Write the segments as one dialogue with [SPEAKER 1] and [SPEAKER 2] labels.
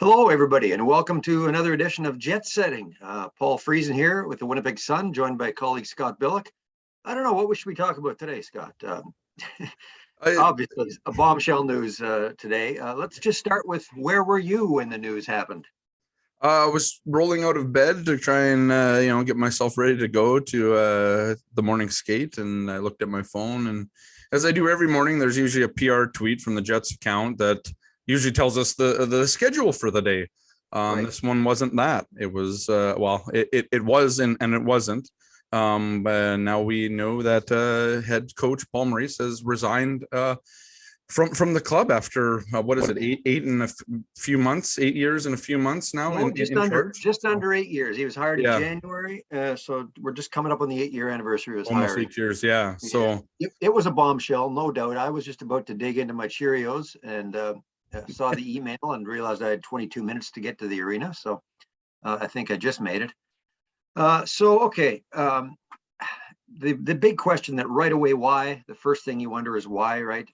[SPEAKER 1] Hello, everybody, and welcome to another edition of Jet Setting. Paul Friesen here with the Winnipeg Sun, joined by colleague Scott Billeck. I don't know, what should we talk about today, Scott? Obviously, a bombshell news today. Let's just start with, where were you when the news happened?
[SPEAKER 2] I was rolling out of bed to try and get myself ready to go to the morning skate, and I looked at my phone, and as I do every morning, there's usually a PR tweet from the Jets account that usually tells us the schedule for the day.
[SPEAKER 1] Right.
[SPEAKER 2] This one wasn't that. It was it was and it wasn't. But now we know that head coach Paul Maurice has resigned from the club after what is it, eight in a few months, 8 years and a few months now.
[SPEAKER 1] No, just under 8 years. He was hired in
[SPEAKER 2] Yeah.
[SPEAKER 1] January, so we're just coming up on the 8-year anniversary of his
[SPEAKER 2] Almost
[SPEAKER 1] hiring.
[SPEAKER 2] 8 years, yeah. So
[SPEAKER 1] it was a bombshell, no doubt. I was just about to dig into my Cheerios and saw the email and realized I had 22 minutes to get to the arena. So I think I just made it. Okay. The big question that right away, why? The first thing you wonder is why, right?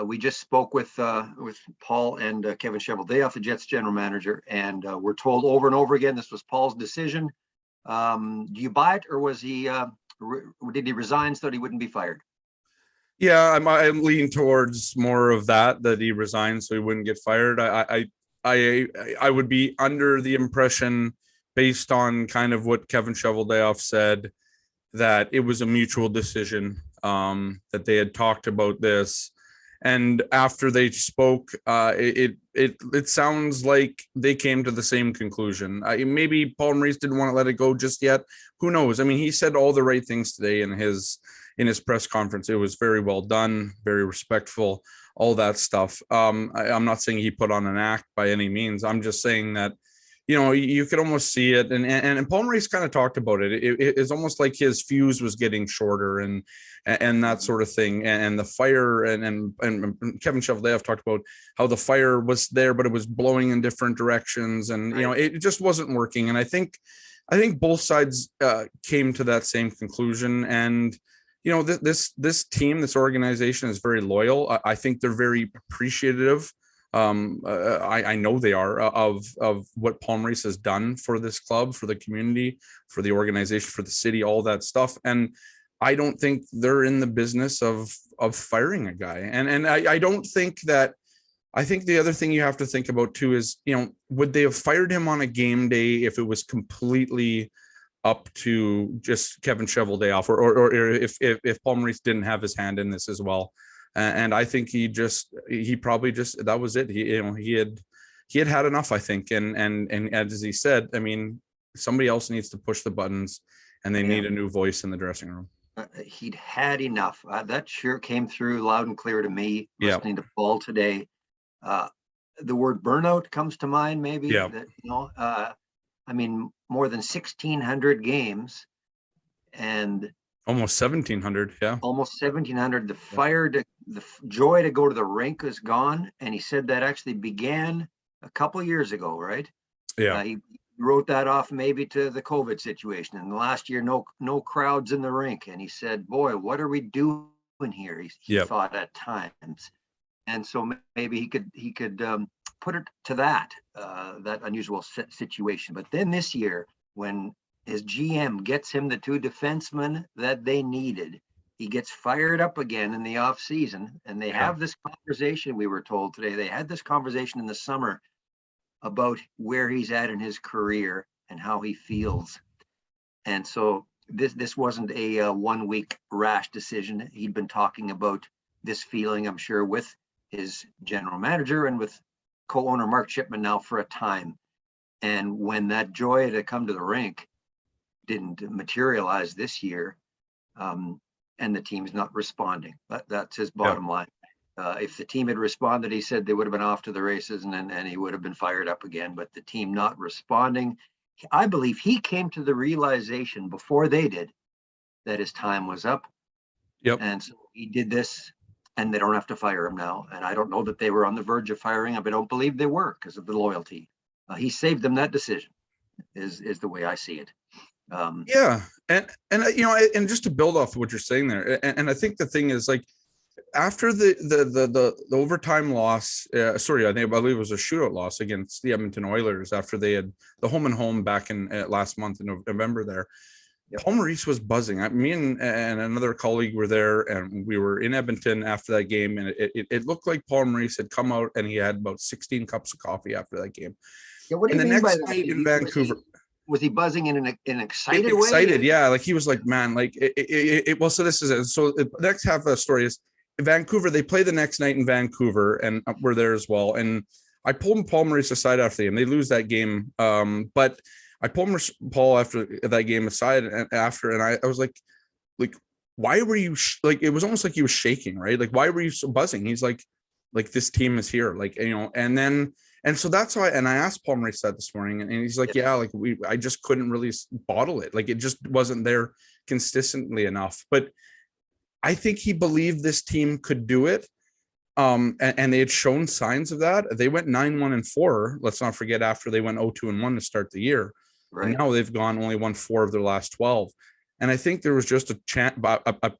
[SPEAKER 1] We just spoke with Paul and Kevin Cheveldayoff, the Jets general manager, and we're told over and over again this was Paul's decision. Do you buy it, or was he? Did he resign so that he wouldn't be fired?
[SPEAKER 2] yeah, I lean towards more of that he resigned so he wouldn't get fired. I would be under the impression, based on kind of what Kevin Cheveldayoff said, that it was a mutual decision, that they had talked about this, and after they spoke, it sounds like they came to the same conclusion. Maybe Paul Maurice didn't want to let it go just yet. Who knows? I mean, he said all the right things today in his press conference. It was very well done, very respectful, all that stuff. I'm not saying he put on an act by any means. I'm just saying that, you could almost see it. And Paul Maurice kind of talked about it. It's almost like his fuse was getting shorter and that sort of thing. And the fire and Kevin Cheveldayoff talked about how the fire was there, but it was blowing in different directions. And,
[SPEAKER 1] Right.
[SPEAKER 2] It just wasn't working. And I think both sides came to that same conclusion. And, this team, this organization is very loyal. I think they're very appreciative. I know they are, of what Paul Maurice has done for this club, for the community, for the organization, for the city, all that stuff. And I don't think they're in the business of firing a guy. And I don't think that. I think the other thing you have to think about too is, would they have fired him on a game day if it was completely up to just Kevin Cheveldayoff, or if Paul Maurice didn't have his hand in this as well? And I think he probably just, that was it. He had enough, I think. And as he said, I mean, somebody else needs to push the buttons, and they need a new voice in the dressing room.
[SPEAKER 1] He'd had enough. That sure came through loud and clear to me listening to Paul today. The word burnout comes to mind, maybe.
[SPEAKER 2] Yeah.
[SPEAKER 1] That, I mean, more than 1,600 games, and
[SPEAKER 2] almost 1,700. Yeah.
[SPEAKER 1] Almost 1,700. The fire, the joy to go to the rink is gone. And he said that actually began a couple years ago, right?
[SPEAKER 2] Yeah.
[SPEAKER 1] He wrote that off maybe to the COVID situation. And last year, no crowds in the rink. And he said, boy, what are we doing here? He thought at times. And so maybe he could put it to that unusual situation. But then this year, when his GM gets him the two defensemen that they needed, he gets fired up again in the off season. And they have this conversation, we were told today. They had this conversation in the summer about where he's at in his career and how he feels. And so this wasn't a 1 week rash decision. He'd been talking about this feeling, I'm sure, with his general manager and with co-owner Mark Chipman now for a time. And when that joy to come to the rink didn't materialize this year, and the team's not responding, that's his bottom line. If the team had responded, he said they would have been off to the races, and he would have been fired up again. But the team not responding, I believe he came to the realization before they did that his time was up.
[SPEAKER 2] Yep.
[SPEAKER 1] And so he did this, and they don't have to fire him now. And I don't know that they were on the verge of firing him. I don't believe they were, because of the loyalty. He saved them that decision, is the way I see it.
[SPEAKER 2] And just to build off of what you're saying there, and I think the thing is, like, after the overtime loss, I believe it was a shootout loss against the Edmonton Oilers after they had the home and home back in last month in November there. Yep. Paul Maurice was buzzing. Me and another colleague were there, and we were in Edmonton after that game, and it looked like Paul Maurice had come out and he had about 16 cups of coffee after that game.
[SPEAKER 1] Yeah, what do you mean by that? Night in Vancouver. Was he buzzing in an excited way?
[SPEAKER 2] Excited, yeah. Like he was like, man, like well, so this is it. So the next half of the story is Vancouver. They play the next night in Vancouver, and we're there as well. And I pulled Paul Maurice aside after the game. They lose that game, but I pulled Paul after that game aside and I was like, why were you like? It was almost like he was shaking, right? Like, why were you so buzzing? He's like this team is here, like, you know. And so that's why. And I asked Paul Maurice that this morning, and he's like, yeah, like I just couldn't really bottle it. Like it just wasn't there consistently enough. But I think he believed this team could do it. And they had shown signs of that. They went 9-1-4. Let's not forget, after they went 0-2-1 to start the year. Right. And now they've only won 4 of their last 12. And I think there was just a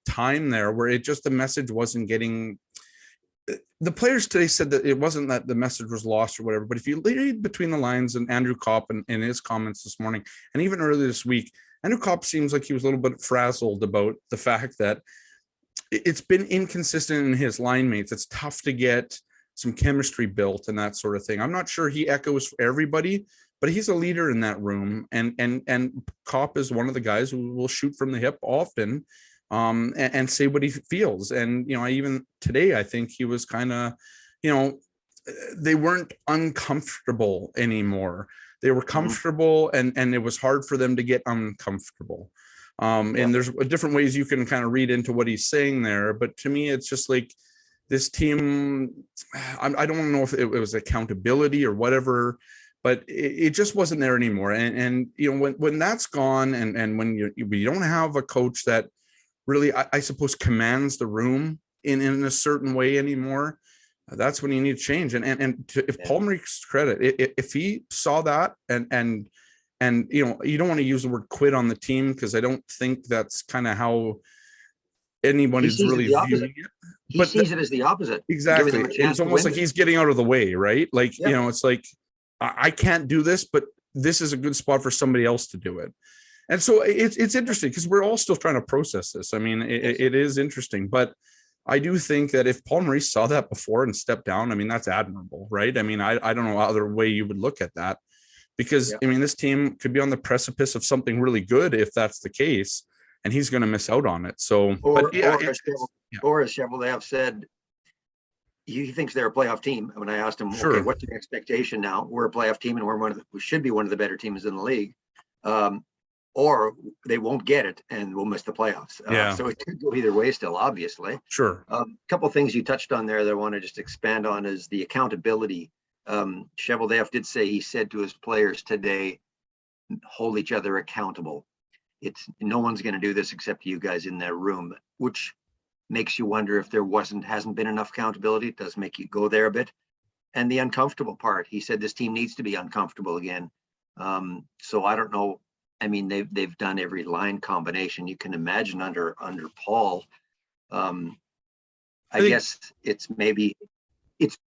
[SPEAKER 2] time there where the message wasn't getting. The players today said that it wasn't that the message was lost or whatever, but if you read between the lines, and Andrew Kopp in his comments this morning, and even earlier this week, Andrew Kopp seems like he was a little bit frazzled about the fact that it's been inconsistent in his line mates. It's tough to get some chemistry built and that sort of thing. I'm not sure he echoes for everybody, but he's a leader in that room. And Kopp is one of the guys who will shoot from the hip often, and say what he feels. And, you know, even today, I think he was kind of, you know, they weren't uncomfortable anymore. They were comfortable, and it was hard for them to get uncomfortable. And there's different ways you can kind of read into what he's saying there. But to me, it's just like this team, I don't know if it was accountability or whatever, but it just wasn't there anymore. And you know, when that's gone, and when you don't have a coach that really, I suppose, commands the room in a certain way anymore, that's when you need to change. If Paul Maurice's credit, if he saw that and you know, you don't want to use the word quit on the team, because I don't think that's kind of how anyone is really viewing it.
[SPEAKER 1] He sees it as the opposite.
[SPEAKER 2] Exactly. It's almost like he's getting out of the way, right? Like, you know, it's like, I can't do this, but this is a good spot for somebody else to do it. And so it's interesting, because we're all still trying to process this. I mean, it is interesting, but I do think that if Paul Maurice saw that before and stepped down, I mean, that's admirable, right? I mean, I don't know other way you would look at that, because I mean, this team could be on the precipice of something really good if that's the case, and he's going to miss out on it. So,
[SPEAKER 1] or as Cheveldayoff said, he thinks they're a playoff team. When I asked him, okay, what's your expectation now? We're a playoff team, and we should be one of the better teams in the league. Or they won't get it and we'll miss the playoffs. So it could go either way still, obviously.
[SPEAKER 2] Sure.
[SPEAKER 1] A couple of things you touched on there that I want to just expand on is the accountability. Cheveldayoff did say, he said to his players today, hold each other accountable. No one's going to do this except you guys in that room, which makes you wonder if there hasn't been enough accountability. It does make you go there a bit. And the uncomfortable part, he said this team needs to be uncomfortable again. So I don't know. I mean, they've done every line combination you can imagine under Paul. I guess it's maybe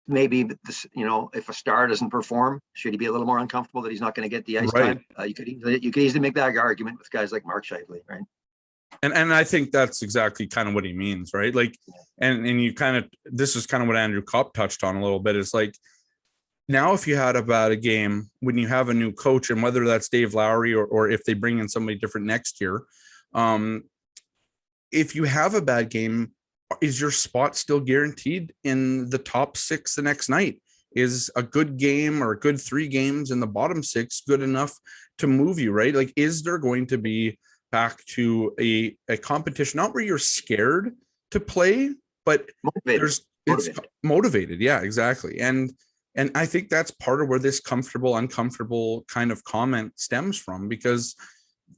[SPEAKER 1] this, you know, if a star doesn't perform, should he be a little more uncomfortable that he's not going to get the ice time? You could easily make that argument with guys like Mark Scheifele, right?
[SPEAKER 2] And I think that's exactly kind of what he means, right? Like, and you kind of, this is kind of what Andrew Kopp touched on a little bit. Is like, now, if you had about a game when you have a new coach, and whether that's Dave Lowry or if they bring in somebody different next year, if you have a bad game, is your spot still guaranteed in the top 6 the next night? Is a good game or a good 3 games in the bottom 6 good enough to move you, right? Like, is there going to be back to a competition, not where you're scared to play, but it's motivated. Yeah, exactly. And I think that's part of where this comfortable, uncomfortable kind of comment stems from, because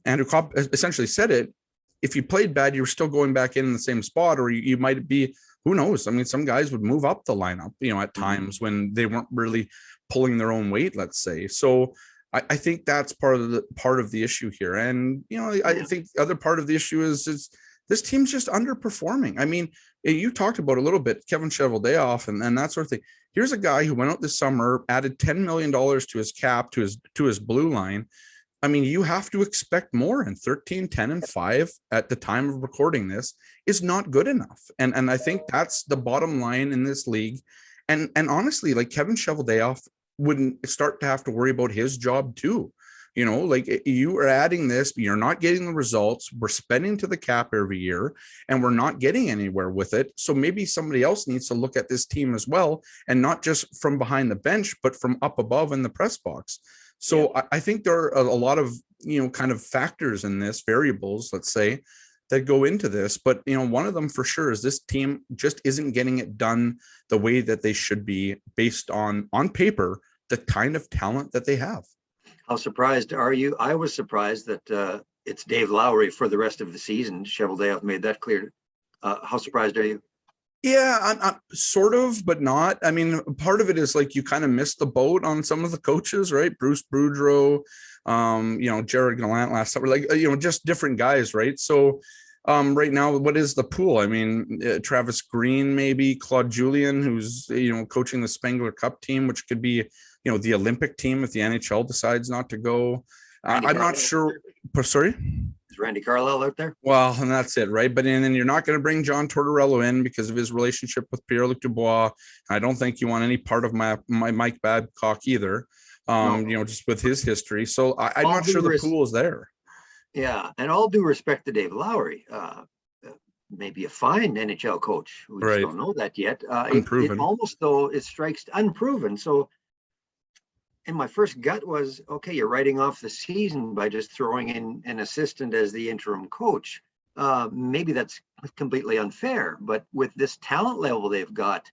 [SPEAKER 2] Andrew Kopp essentially said it. If you played bad, you were still going back in the same spot, or you might be, who knows? I mean, some guys would move up the lineup, you know, at times when they weren't really pulling their own weight, let's say. So I think that's part of the issue here. And, you know, I think the other part of the issue is this team's just underperforming. I mean, you talked about a little bit, Kevin Cheveldayoff and that sort of thing. Here's a guy who went out this summer, added $10 million to his cap, to his blue line. I mean, you have to expect more, and 13, 10, and 5 at the time of recording this is not good enough. And I think that's the bottom line in this league. And honestly, like, Kevin Cheveldayoff wouldn't start to have to worry about his job too. You know, like, you are adding this, but you're not getting the results. We're spending to the cap every year and we're not getting anywhere with it. So maybe somebody else needs to look at this team as well, and not just from behind the bench, but from up above in the press box. So I think there are a lot of, kind of factors in this, variables, let's say, that go into this. But, one of them for sure is this team just isn't getting it done the way that they should be, based on paper, the kind of talent that they have.
[SPEAKER 1] How surprised are you? I was surprised that it's Dave Lowry for the rest of the season. Cheveldayoff made that clear. How surprised are you?
[SPEAKER 2] Yeah, I'm sort of, but not. I mean, part of it is like you kind of missed the boat on some of the coaches, right? Bruce Boudreau, Jared Gallant last summer, like, just different guys, right? So right now, what is the pool? I mean, Travis Green, maybe Claude Julien, who's, coaching the Spengler Cup team, which could be, the Olympic team if the NHL decides not to go. I'm not sure. Sorry?
[SPEAKER 1] Is Randy Carlisle out there?
[SPEAKER 2] Well, and that's it, right? But then you're not going to bring John Tortorella in because of his relationship with Pierre-Luc Dubois. I don't think you want any part of my Mike Babcock either, no. Just with his history. So I'm not sure the pool is there.
[SPEAKER 1] Yeah, and all due respect to Dave Lowry, maybe a fine NHL coach. We just don't know that yet. Unproven. It almost, though, it strikes unproven. So, and my first gut was, okay, you're writing off the season by just throwing in an assistant as the interim coach. Maybe that's completely unfair, but with this talent level they've got,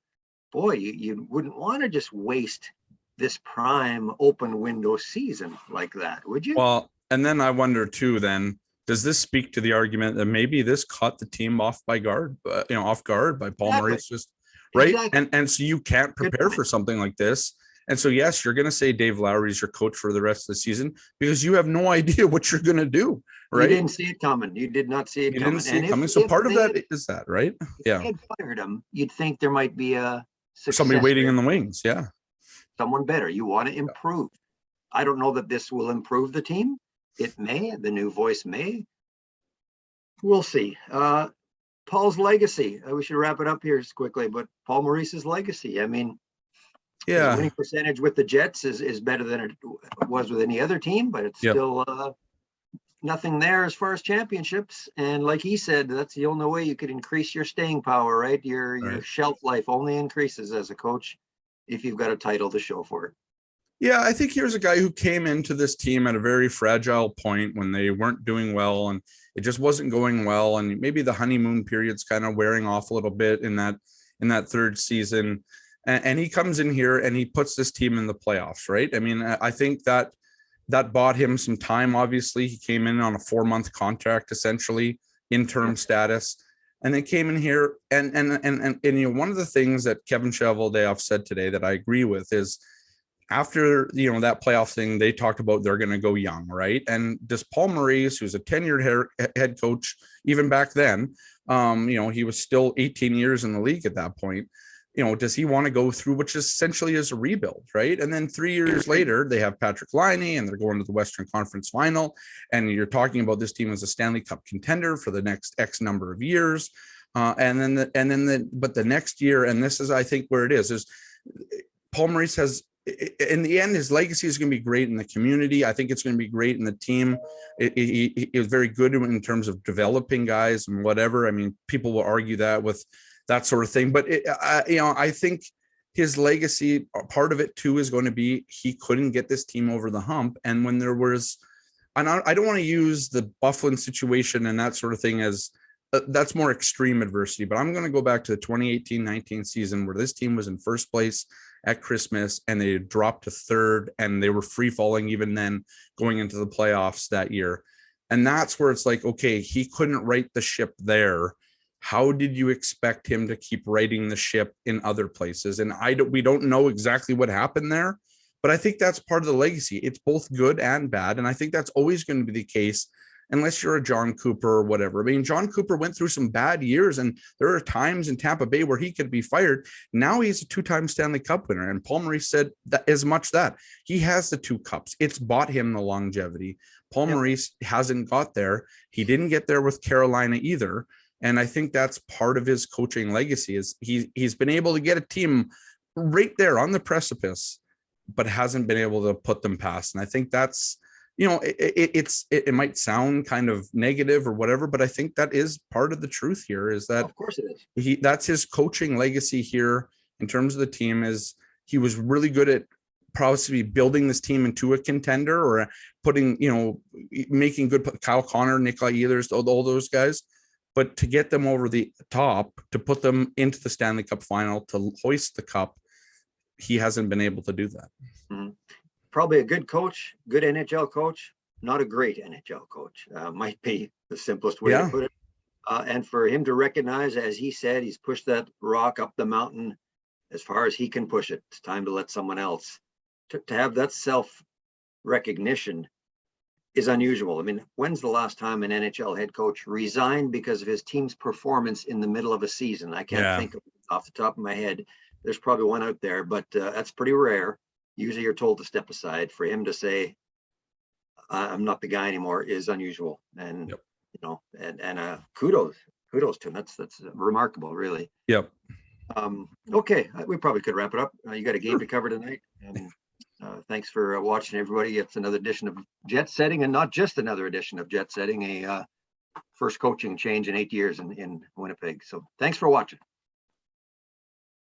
[SPEAKER 1] boy, you wouldn't want to just waste this prime open window season like that, would you? Well,
[SPEAKER 2] and then I wonder too, then, does this speak to the argument that maybe this caught the team off guard by Paul Maurice, just right? Exactly. And so you can't prepare for something like this. And so, yes, you're going to say Dave Lowry is your coach for the rest of the season because you have no idea what you're going to do, right?
[SPEAKER 1] You didn't see it coming. You did not see it coming.
[SPEAKER 2] Didn't see it coming. So part of that is that, right?
[SPEAKER 1] Yeah. If they had fired him, you'd think there might be a
[SPEAKER 2] somebody waiting in the wings. Yeah.
[SPEAKER 1] Someone better. You want to improve. I don't know that this will improve the team. It may. The new voice may. We'll see. Paul's legacy. We should wrap it up here quickly, but Paul Maurice's legacy. I mean,
[SPEAKER 2] yeah,
[SPEAKER 1] his winning percentage with the Jets is better than it was with any other team, but it's still nothing there as far as championships. And like he said, that's the only way you could increase your staying power, right? Your shelf life only increases as a coach if you've got a title to show for it.
[SPEAKER 2] Yeah, I think here's a guy who came into this team at a very fragile point when they weren't doing well and it just wasn't going well. And maybe the honeymoon period's kind of wearing off a little bit in that third season. And he comes in here and he puts this team in the playoffs, right? I mean, I think that bought him some time. Obviously, he came in on a 4-month contract, essentially interim status, and then came in here. And one of the things that Kevin Cheveldayoff said today that I agree with is after that playoff thing, they talked about they're going to go young, right? And does Paul Maurice, who's a tenured head coach, even back then, he was still 18 years in the league at that point. Does he want to go through, which essentially is a rebuild, right? And then 3 years later, they have Patrick Laine and they're going to the Western Conference Final. And you're talking about this team as a Stanley Cup contender for the next X number of years. But the next year, and this is, I think, where it is Paul Maurice has, in the end, his legacy is going to be great in the community. I think it's going to be great in the team. He was very good in terms of developing guys and whatever. I mean, people will argue that with that sort of thing. But, I think his legacy, part of it too, is going to be he couldn't get this team over the hump. And when there was, and I don't want to use the Bufflin situation and that sort of thing as that's more extreme adversity, but I'm going to go back to the 2018-19 season where this team was in first place at Christmas and they dropped to third and they were free falling even then going into the playoffs that year. And that's where it's like, okay, he couldn't right the ship there. How did you expect him to keep righting the ship in other places? And we don't know exactly what happened there, but I think that's part of the legacy. It's both good and bad. And I think that's always going to be the case unless you're a John Cooper or whatever. I mean, John Cooper went through some bad years, and there are times in Tampa Bay where he could be fired. Now he's a 2-time Stanley Cup winner. And Paul Maurice said that as much that he has the 2 cups. It's bought him the longevity. Paul Maurice hasn't got there. He didn't get there with Carolina either. And I think that's part of his coaching legacy is he's been able to get a team right there on the precipice, but hasn't been able to put them past. And I think that's, you know, it might sound kind of negative or whatever, but I think that is part of the truth here is that
[SPEAKER 1] of course it is.
[SPEAKER 2] That's his coaching legacy here in terms of the team is he was really good at probably building this team into a contender or putting, you know, making good Kyle Connor, Nikolai Ehlers, all those guys. But to get them over the top, to put them into the Stanley Cup final, to hoist the cup, he hasn't been able to do that.
[SPEAKER 1] Mm-hmm. Probably a good coach, good NHL coach, not a great NHL coach. Might be the simplest way to put it. And for him to recognize, as he said, he's pushed that rock up the mountain as far as he can push it. It's time to let someone else. To have that self-recognition is unusual. I mean, when's the last time an NHL head coach resigned because of his team's performance in the middle of a season? I can't think of it off the top of my head. There's probably one out there, but that's pretty rare. Usually you're told to step aside. For him to say, I'm not the guy anymore is unusual. And, you know, and kudos to him. That's remarkable, really.
[SPEAKER 2] Yep.
[SPEAKER 1] Okay, we probably could wrap it up. You got a game to cover tonight. And thanks for watching, everybody. It's another edition of Jet Setting, and not just another edition of Jet Setting, a first coaching change in 8 years in Winnipeg. So thanks for watching.